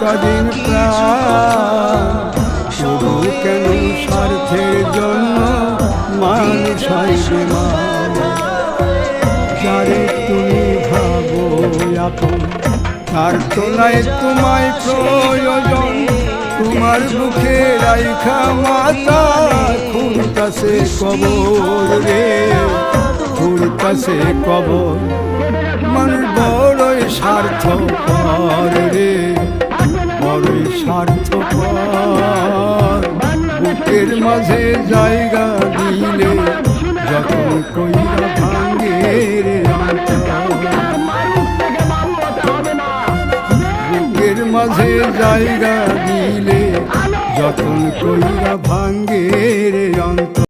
কদিন প্রাণ শুধু কেন স্বার্থের জন্য মানুষ হয় বেমান। যারে তুমি ভাবো আপন তার তো নাই তোমায় প্রয়োজন, তোমার বুকে রাইখা মাতা খুঁড়তাছে কবর রে, খুঁড়তাছে কবর। মানুষ বড়ই স্বার্থপর রে, বড়ই স্বার্থপর। বুকের মাঝে জায়গা দিলে যখন কইরা ভাঙ্গে রে বুকের মাঝে জায়গা দিলে যখন কইরা ভাঙ্গে